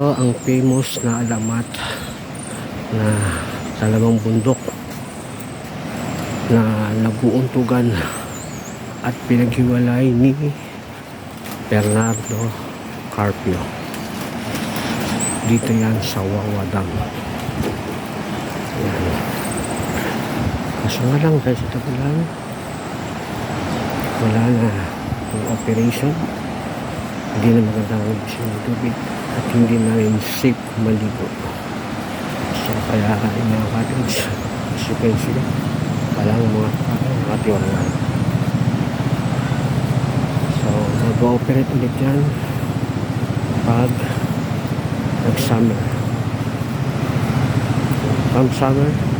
Ang famous na alamat na talagang bundok na naguuntugan at pinaghiwalay ni Bernardo Carpio. Dito yan sa Wawa Dam. Yan. Kaso nga lang guys, ito lang wala na yung operation. Hindi na magandang condition ng tubig at hindi na rin safe maligo. So kaya yung mga cottage, as you can see, walang mga tiwangan. So mag-ooperate ulit yan pag nag-summer. From summer